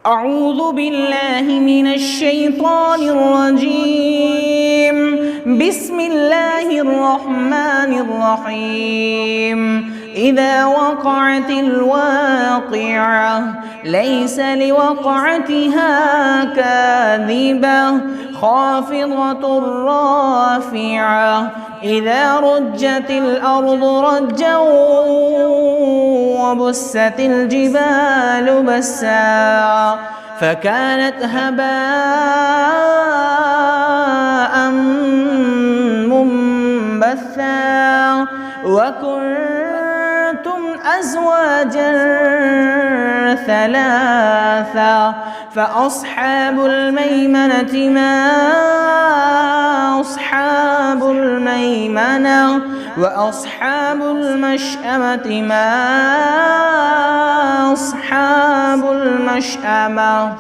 أعوذ بالله من الشيطان الرجيم. بسم الله الرحمن الرحيم. إذا وقعت الواقعة ليس لوقعتها كاذبة خافضة رافعة. إذا رجت الأرض رجا وبست الجبال بسا فكانت هباء منبثا وكنتم أزواجا ثلاثا فأصحاب الميمنة ما أصحاب الميمنة وأصحاب المشأمة ما أصحاب المشأمة.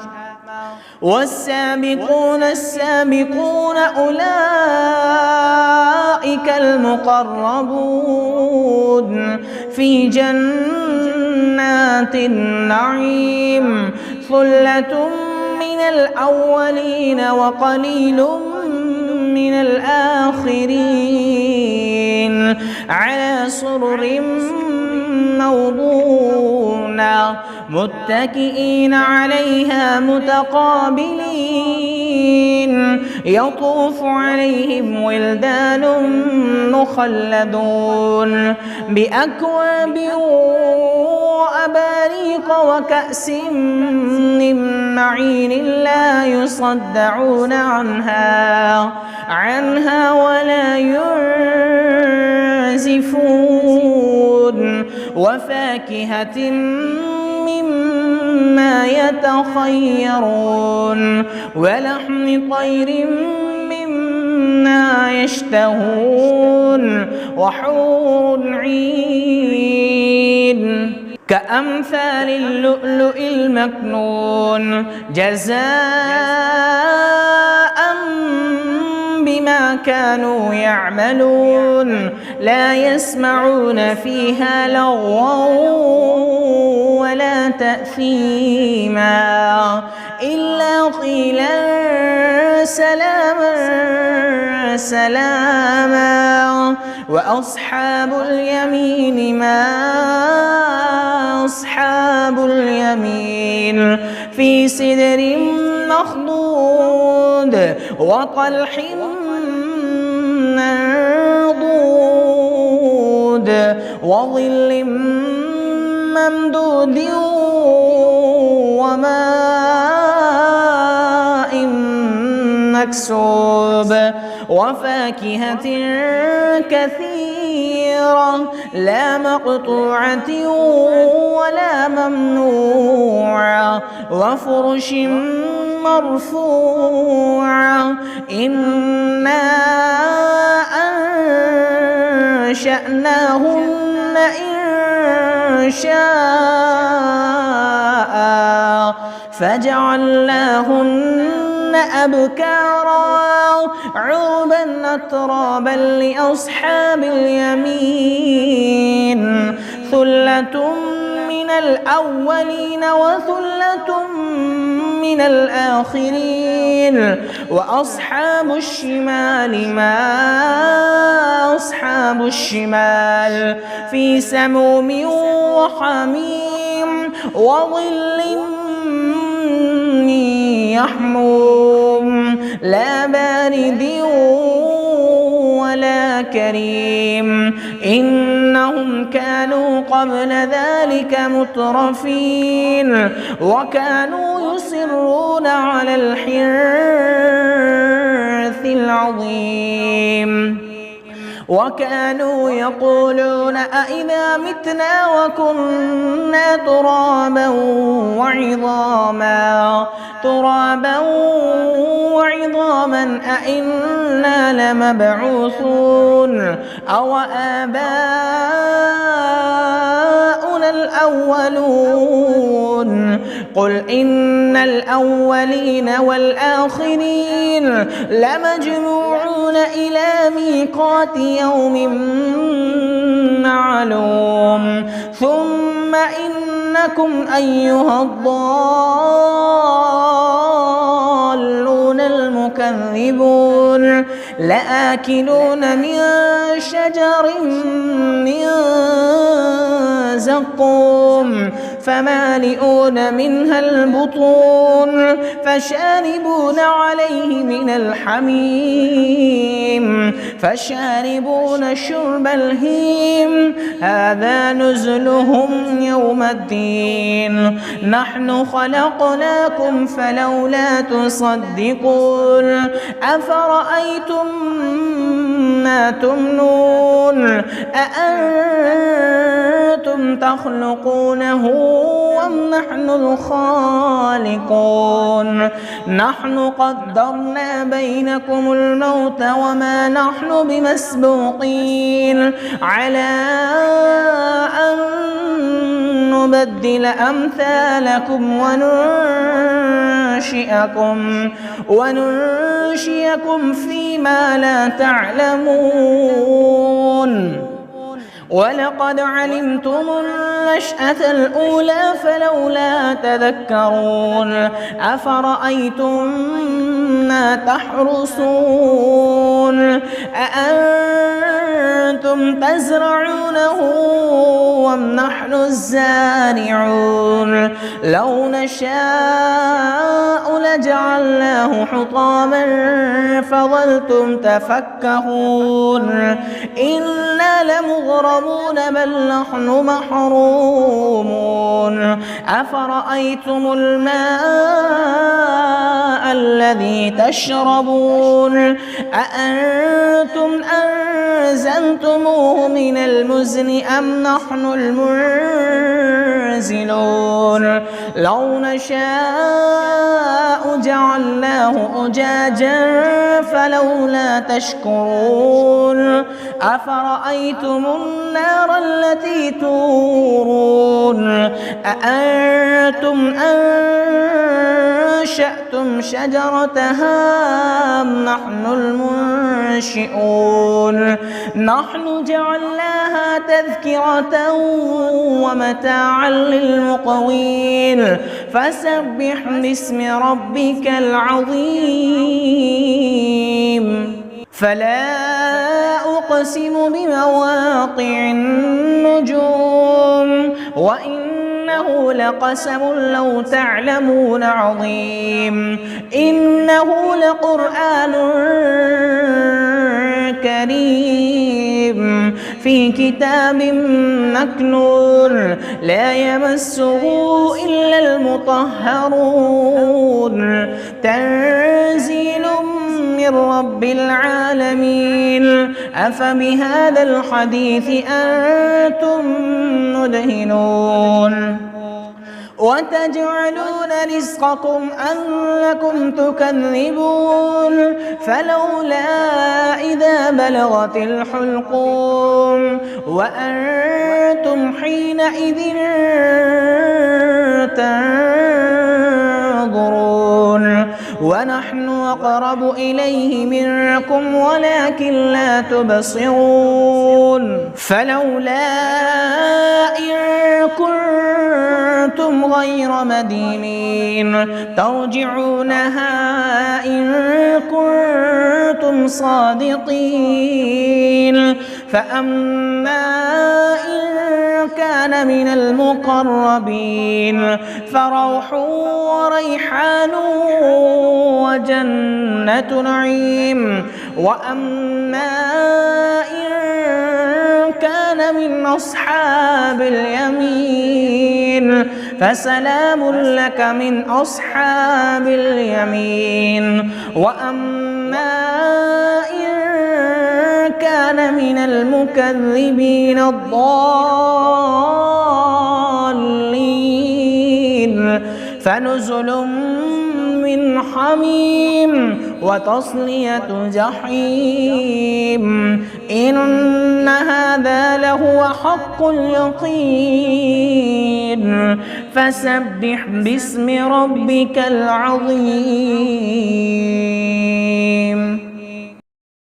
والسابقون السابقون أولئك المقربون في جنات النعيم. ثلة من الأولين وقليل من الآخرين على سرر موضونة متكئين عليها متقابلين. يطوف عليهم ولدان مخلدون بأكواب وأباريق وكأس من معين لا يصدعون عنها ولا ينزفون. وفاكهة مما يتخيرون ولحم طير مما يشتهون وحور عين كأمثال اللؤلؤ المكنون جزاء بما كانوا يعملون. لا يسمعون فيها لغوا ولا تأثيما إلا قيلا سلاما سلاما. وأصحاب اليمين ما أصحاب اليمين في سدر مخضود وطلح منضود وظل ممدود وماء مكسوب وفاكهة كثيرة لا مقطوعة ولا ممنوعة وفرش مرفوعة. إنا أنشأناهن إنشاء فجعلناهن أبكارا عربا أترابا لأصحاب اليمين. ثلة من الأولين وثلة من الآخرين. وأصحاب الشمال ما أصحاب الشمال في سموم وحميم وظل يحموم لا بارد ولا كريم. إنهم كانوا قبل ذلك مترفين وكانوا يصرون على الحنث العظيم وكانوا يقولون أئذا متنا وكنا ترابا وعظاما أئنا لمبعوثون أو آباؤنا الأولون. قل إن الأولين والآخرين لمجموعون إلى ميقات يوم معلوم. ثم إنكم أيها الضالون لآكلون من شجر من زقوم فمالئون منها البطون فشاربون عليه من الحميم فشاربون شرب الهيم هذا نزلهم يوم الدين نحن خلقناكم فلولا تصدقون أفرأيتم ما تمنون أأنتم تخلقونه أم نحن الخالقون نحن قدرنا بينكم الموت وما نحن بمسبوقين على أن نبدل أمثالكم وننشئكم فيما لا تعلمون ولقد علمتم النشأة الأولى فلولا تذكرون أفرأيتم ما تحرثون أأنتم تزرعونه أم نحن الزارعون لو نشاء لجعلناه حطاما فظلتم تفكهون إنا لمغرمون بل نحن محرومون أفرأيتم الماء الذي تشربون أأنتم أنزلتموه من المزن أم نحن المنزلون لو نشاء جعلناه أجاجا فلولا تشكرون أفرأيتم النار التي تورون أأنتم أنشأتم شجرتها أم نحن المنشئون نحن جعلناها تذكرة ومتاعا للمقوين فسبح باسم ربك العظيم فلا أقسم بمواقع النجوم وإنه لقسم لو تعلمون عظيم إنه لقرآن كريم في كتاب مكنون لا يمسه إلا المطهرون تنزيل من رب العالمين أفبهذا الحديث أنتم مدهنون وتجعلون رزقكم أنكم تكذبون فلولا إذا بلغت الحلقوم وأنتم حينئذ تنظرون ونحن أقرب إليه منكم ولكن لا تبصرون فلولا إن كنتم غير مدينين ترجعونها إن كنتم صادقين فأما إن كان من المقربين فروح وريحان وجنة نعيم وأما إن كان من أصحاب اليمين فسلام لك من أصحاب اليمين وأما إن كان من المكذبين الضالين فنزل من حميم وتصلية جحيم إن هذا لهو حق اليقين فسبح باسم ربك العظيم.